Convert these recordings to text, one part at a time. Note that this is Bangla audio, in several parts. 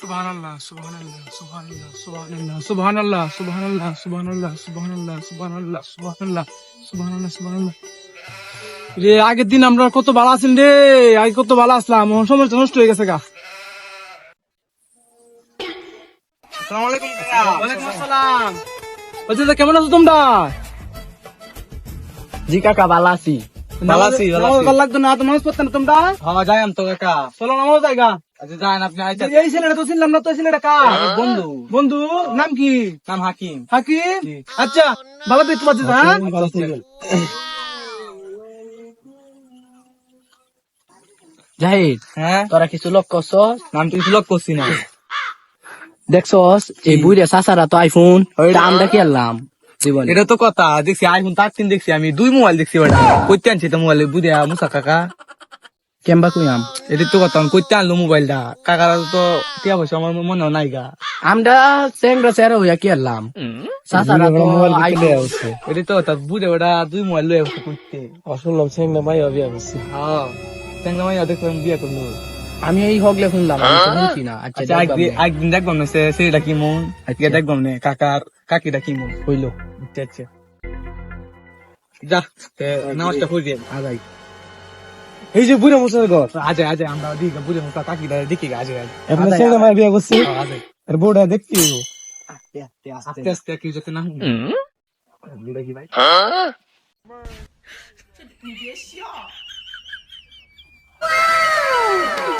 Subhanallah, Subhanallah, Subhanallah, Subhanallah, Subhanallah, Subhanallah, Subhanallah, Subhanallah, Subhanallah, Subhanallah, Subhanallah, Subhanallah. রে আগের দিন আমরা কত ভালো আছেন রে, আগে কত ভালো আসলাম, সময় নষ্ট হয়ে গেছে গা। আসসালামু আলাইকুম কাকা। ওয়ালাইকুম আসসালাম। বলছি যে কেমন আছো তোমরা? জি কাকা ভালো আছি। ভালো আছি, ভালো আছি। ভালো লাগতো না, তো নামাজ পড়তে না তোমরা? হ্যাঁ যাই তো কাকা। চলো নামাজ জায়গা। আচ্ছা যান আপনি আইতে। এই ছেলেটা তো চিনলাম না, তো ছেলেটা কা বন্ধু। বন্ধু নাম কি? নাম হাকিম। হাকিম। আচ্ছা ভালো দেখতে পাচ্ছিস? হ্যাঁ ভালো থাকবেন। জাহিদ হ্যাঁ তোরা কিছু লোক করছস? নাম তো কিছু লোক করছি না। দেখছস এই বুইরে চাচারা তো আইফোন আমরা কি আনলাম জীবন। এটা তো কথা দেখছি, আইফোন 13 দেখছি, আমি 2 মোবাইল দেখছি। ওটা কইতে আনছি তো মোবাইল বুঝে মুসা কাকা। কেমবা কইয়াম এটা তো কথা কইতে আনলো মোবাইলটা, কাকার তো টিয়া পয়সা আমার মনে নাই গা। আমরা চেংরা চেরা হইয়া কি আনলাম চাচারা তো আইফোন। এটা তো কথা বুঝে ওটা 2 মোবাইল লয়ে আসছে কইতে। অসল চেংরা ভাই বিয়া করছি। হ্যাঁ তেঙ্গা মাইয়া দেখলাম বিয়া করলো। আমি এই হগলে শুনলাম, আমি তো শুনছি না। আচ্ছা আচ্ছা একদিন দেখবাম না সেটা কি মন, আজকে দেখবাম না কাকার কাকিটা কি মন হইলো। আচ্ছা আচ্ছা যা নামাজটা পড়ি আগাই এই যে বুড়ে মুসার ঘর আজে আজে আমরা দিকে বুড়ে মুসা কাকিটা দেখি আজে আজে আমরা চেংরা ভাই বিয়া করছি। আজে আর বউটা দেখছি আস্তে আস্তে কি যেতে না দেখি ভাই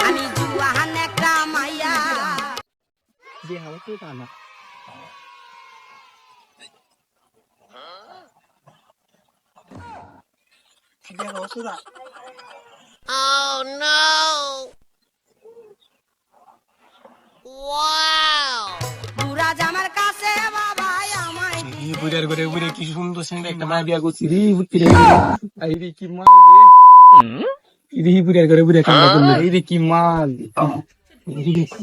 আমি জুয়ান একটা মাইয়া যে হাওয়া তো না Oh no! Wow! বুড়া জামার কাছে বাবা আমায় এই বুড়ার ঘরে বুড়ে কি সুন্দর সঙ্গে একটা মা বিয়া করছি রে বুঝছিরে এই রে কি মাল রে এই বুড়ার ঘরে বুড়ে কান্না করলো এই রে কি মাল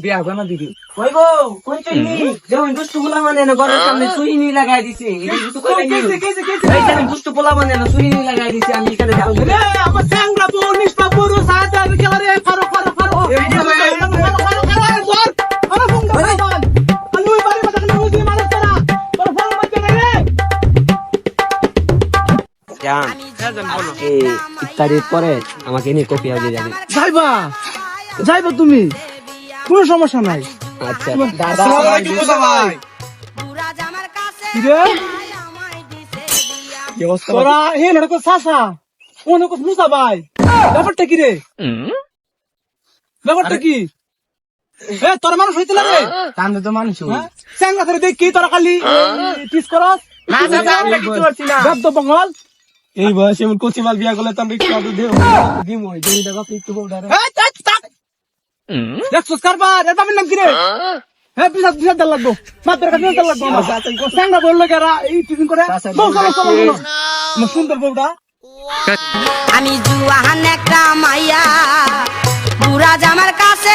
বিয়া বানা দিদি ওই গো কোন চিনি যেমন দুষ্টু পোলা মানে না ঘরের সামনে সুইনি লাগাই দিছে এই কিছু কই নাই এই যে দুষ্টু পোলা মানে না সুইনি লাগাই দিছে আমি এখানে যাও রে আমার সাংরা বউ নিষ্ঠা বড় সাদা খেলা রে ফারো ফারো ফারো ইফতারের পরে আমাকে নিয়ে কফি হাউসে যাবে। যাইবা যাইবা তুমি, কোনো সমস্যা নাই। আচ্ছা আসসালামু আলাইকুম ভাই। বুড়া জামার কাছে কি রে আমায় দিছে বিয়া কি অবস্থা? তোরা হে লড়কো সাসা কোন কো মুসা ভাই, ব্যাপারটা কি রে? ব্যাপারটা কি? এ তোর মানুষ হইতে লাগে তাহলে তো মানুষ চাঙ্গা ধরে দেখ কি তোরা খালি কিস করস না দাদা আমরা কিছু করছি না। বেদ বঙ্গল এই বয়সে এমন কোচি মাল বিয়া করলে তো আমরা একটু আদর দেব দিম ওই দুই টাকা একটু বউডারে দেখছস কারবার এর বাবার নাম কি রে? হ্যাঁ বিশাল বিশাল দাল লাগবো মাত্র কাছে দাল লাগবো চাঙ্গা বললে গেরা এই টিফিন করে বউ চলো চলো চলো আমার সুন্দর বউটা। আমি জুয়ান একটা মাইয়া বুড়া জামার কাছে